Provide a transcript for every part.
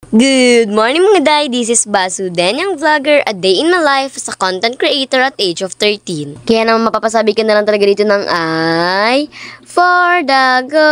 Good morning mga day, this is Basu, yung vlogger, a day in my life as a content creator at age of 13. Kaya naman mapapasabi ka na lang talaga dito ng ay, for the go!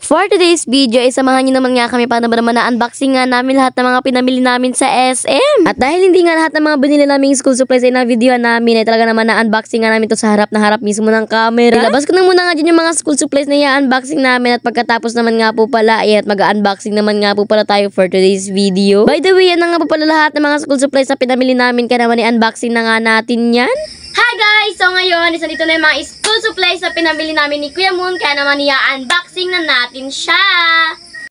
For today's video, ay samahan nyo naman nga kami para naman na-unboxing nga namin lahat ng mga pinamili namin sa SM. At dahil hindi nga lahat ng mga binili naming school supplies ay na-videoan namin, ay talaga naman na-unboxing nga namin to sa harap na harap mismo ng camera. Ilabas ko na muna nga dyan yung mga school supplies na i-unboxing namin at pagkatapos naman nga po pala, ay at mag-unboxing naman nga po pala tayo for today's video. By the way, yan na nga po pala lahat ng mga school supplies na pinamili namin, kaya naman i-unboxing na nga natin yan. Hi guys! So ngayon, isa dito na yung mga school supplies na pinamili namin ni Kuya Moon, kaya naman i-unboxing na natin siya!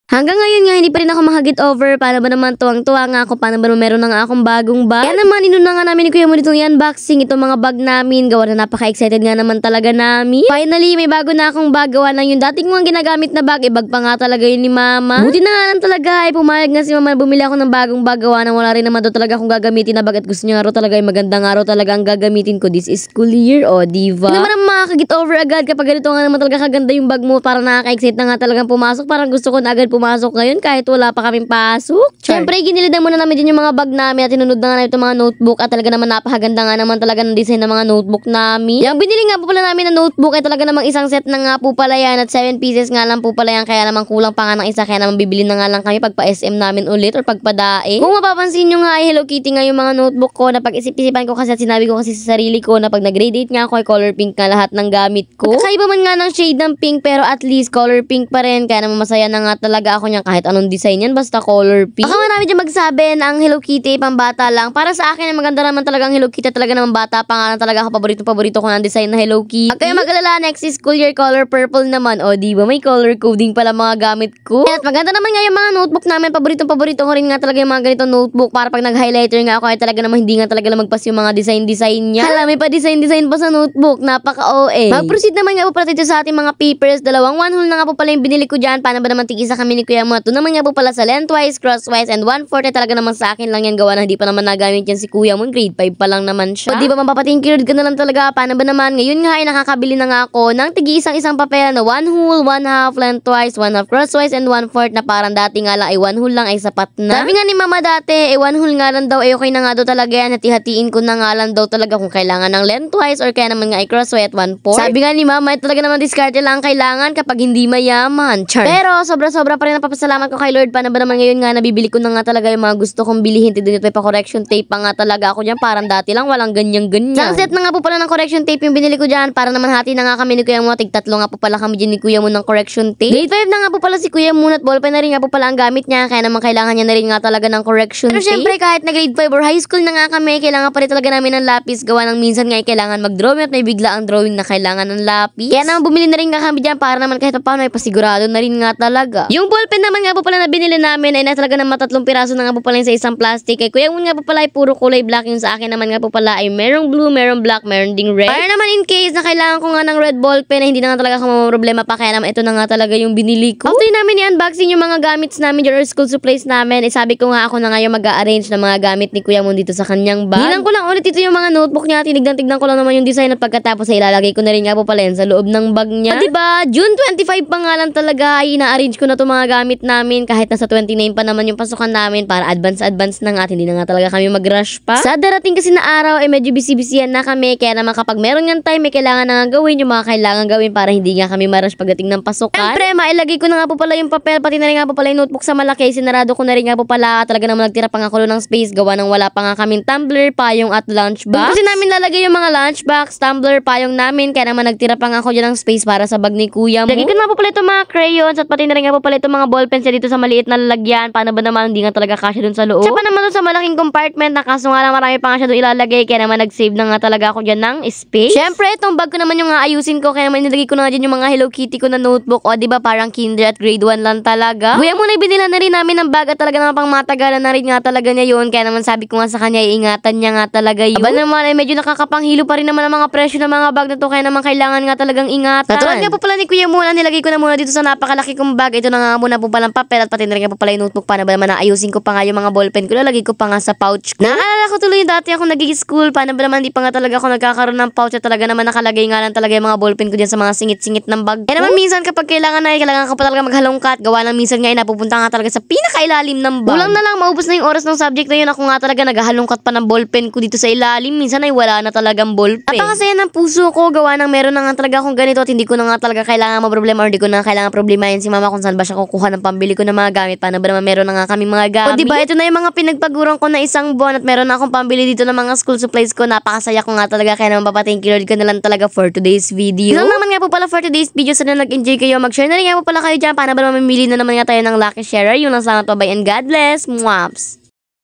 Hanggang ngayon nga, hindi pa rin ako makagit over. Paano ba naman tuwang-tuwa nga ako? Paano ba naman meron na nga akong bagong bag? Kaya naman, inuna nga namin ni Kuya Moon itong i-unboxing itong mga bag namin. Gawa na napaka-excited nga naman talaga namin. Finally, may bago na akong bag. Gawa na yung dating mga ginagamit na bag. Bag pa nga talaga yun ni Mama. Buti na nga lang talaga. Pumayag nga si Mama na bumili ako ng bagong bag. Gawa na wala rin naman daw talaga akong gagamitin na bag. At gusto niya nga raw talaga yung magandang araw talaga ang gagamitin ko this school year. O, diba? Hindi naman ang makakagit over agad kapag ganito nga naman talaga kaganda yung bag mo. Parang nakaka-excite na nga talagang pumasok. Parang gusto ko na agad pumasok ngayon kahit wala pa kaming pasok. Siyempre, ginilidan muna namin din yung mga bag namin at tinunod na nga namin itong mga notebook at talaga naman napakaganda nga naman talaga ng design ng mga notebook namin. Yung binili nga po pala namin na notebook ay talaga namang isang set na nga po pala yan at 7 pieces nga lang po pala yan, kaya naman kulang pa nga ng isa, kaya naman bibili na nga lang kami pagpa SM namin ulit or pagpadae. Kung mapapansin nyo nga ay Hello Kitty nga yung mga notebook ko, na pag-isip-isipan ko kasi at sinabi ko kasi sa sarili ko na pag nag-grade 8 nga ako ay color pink nga lahat ng gamit ko. Kakaiba man nga ng shade ng pink pero at least color pink pa rin, kaya naman masaya na nga talaga ako niyan kahit anong design yan, basta color pink. Baka marami dyan magsabi na ang Hello Kitty pambata lang. Para sa akin, maganda naman talaga ang Hello Kitty. Talaga naman bata pa nga lang talaga ako. Paborito ko ng design na Hello Kitty. At kayo mag-alala, next school year color purple naman. O diba, may color coding pala mga gamit ko. At maganda naman nga yung mga notebook namin. Paborito ko rin nga talaga yung mga ganitong notebook. Para pag nag-highlighter nga ako ay talaga naman hindi nga talaga magpas yung mga design niya. Hala, may pa design pa sa notebook. Napaka-OA. Mag-proceed naman nga po pala dito sa ating mga papers. Dalawang 1 whole na nga po pala yung binili ko dyan. Paano ba naman tigisa kami ni Kuya Mo? Ito naman nga po pala sa lengthwise, crosswise, and 1/4 ay talaga naman sa akin lang yan. Gawa na hindi pa naman nagamit yan si Kuya Moon. Grade 5 pa lang naman siya. O di ba mapapatingkilod ka na lang talaga. Paano ba naman? Ngayon nga ay nakakabili na nga ako ng tigi-isang papel na 1 whole, 1/2 lengthwise, 1/2 crosswise, and 1/4 na parang dati nga lang ay 1 whole lang ay sapat na. Sabi nga ni Mama dati, 1 whole nga lang daw ay okay na nga daw talaga yan. Hati-hatiin ko na nga lang daw talaga kung kailangan ng lengthwise or kaya naman nga ay crosswise at 1/4. Sabi nga ni Mama, ay talaga naman diskarte lang kailangan kapag hindi mayaman. Char. Pero sobra-sobra pa rin napapasalamat ko kay Lord. Paano ba naman ngayon nga nabibili ko na nga talaga yung mga gusto kong bilihin. Dito may pa-correction tape pa nga talaga ako dyan. Parang dati lang walang ganyan-ganyan. Isang set na nga po pala ng correction tape yung binili ko dyan. Para naman hati na nga kami ni Kuya Mo. Tig-tatlo nga po pala kami dyan ni Kuya Mo ng correction tape. Grade 5 na nga po pala si Kuya Mo at ballpen na rin nga po pala ang gamit niya. Kaya naman kailangan niya na rin nga talaga ng correction tape. Pero syempre kahit na grade 5 or high school na nga kami, kailangan pa rin talaga namin ng lapis. Gawa ng minsan nga kailangan mag-drawing at may bigla ang drawing na kailangan ng lapis. Kaya naman bumili na rin nga kami dyan para naman kahit paano ay pasigurado na rin nga talaga. Yung ballpen naman nga po pala na binili namin ay na talaga ng matatlong piraso na nga po pala sa isang plastic. Kay Kuya Moon nga po pala ay puro kulay black. Yung sa akin naman nga po pala ay merong blue, merong black, meron ding red. Para naman in case na kailangan ko nga ng red ball pen na hindi na nga talaga ako problema pa, kaya naman ito na nga talaga yung binili ko. After namin i-unboxing yung mga gamits namin dyan or school supplies namin, ay sabi ko nga ako na nga yung mag-a-arrange ng mga gamit ni Kuya Moon dito sa kanyang bag. Bilang ko lang ulit ito yung mga notebook niya. Tinignan ko lang naman yung design at pagkatapos ay ilalagay ko na rin nga po pala yan sa loob ng bag niya. O diba, June 25 pa nga lang talaga ay ina-arrange ko na itong mga gamit namin kahit nasa 29 pa naman yung pasukan namin para advance na nga at hindi na nga talaga kami mag-rush pa. Sa darating kasi na araw ay medyo busy-busyhan na kami, kaya naman kapag meron ng time may kailangan na nga gawin yung mga kailangan gawin para hindi nga kami ma-rush pagdating ng pasukan. Siyempre, mailagay ko na nga po pala yung papel, pati na rin nga po pala yung notebook sa malaki. Sinarado ko na rin nga po pala. Talaga naman nagtira pa nga ko ng space gawa ng wala pa nga kaming tumbler, payong at lunchbox. Doon kasi namin lalagay yung mga lunchbox, tumbler, payong namin, kaya naman nagtira pa nga ako dyan ng space para sa bag ni Kuya Mo. Lagay ko na po pala itong mga crayons at pati na rin nga po pala itong mga ballpens dito sa maliit na lalagyan. Paano ba naman hindi nga talaga kasya dun sa loob? Siya pa naman dun sa malaking compartment na kaso nga lang marami pa nga siya dun ilalagay, kaya naman nag-save na nga talaga ako dyan ng space. Siyempre, itong bag ko naman yung ayusin ko, kaya naman nilagay ko na nga dyan yung mga Hello Kitty ko na notebook. O diba parang kinder at grade 1 lang talaga. Kuya mo na binila na rin namin ng bag at talaga naman pang matagalan na rin nga talaga niya yun. Kaya naman sabi ko nga sa kanya, iingatan niya nga talaga yun. Aba naman ay medyo nakakapanghilo pa rin naman ang mga presyo ng mga bag na to, kaya naman kailangan nga talagang ingatan. Natulad nga po pala ni Kuya Moon, nilagay ko na muna dito sa napakalaki kong bag. Ito na nga muna po palang papel at pati na rin nga po pala yung notebook. Paano ba naman ayusin ko pa nga yung mga ballpen ko, lalagay ko pa nga sa pouch ko. Naalala ko tuloy dati ako nag-i-school, paano ba naman di pa nga talaga ako nagkakaroon ng pouch at talaga naman nakalagay nga lang talaga yung mga ballpen ko diyan sa mga singit-singit ng bag. Kaya naman minsan kapag kailangan ko pa talaga maghalongkat, gawa ng minsan nga napupunta nga talaga sa pinakailalim ng bag. Kulang na lang maubos na yung oras ng subject na yun, ako nga talaga naghahalongkat pa ng ballpen ko dito sa ilalim. Minsan ay wala na talagang ballpen. Napakasaya ng puso ko, gawa ng meron na nga talaga akong ganito at hindi ko na nga talaga kailangan maproblema or hindi ko na kailangan problemahin si mama kung saan ba siya kukuha ng pambili ko ng mga gamit. Paano ba naman meron na nga kami mga gamit. O diba, ito na yung mga pinagpaguran ko na isang buwan at meron na akong pambili dito ng mga school supplies ko. Napakasaya ko nga talaga, kaya naman papating Lord ko na lang talaga for today's video. Lang naman nga po pala for today's video. Sana nag-enjoy kayo. Mag-share na rin nga po pala kayo dyan. Paano ba naman mamili na naman nga tayo ng lucky sharer. Yung lang, salamat, bye and God bless. Mwaps!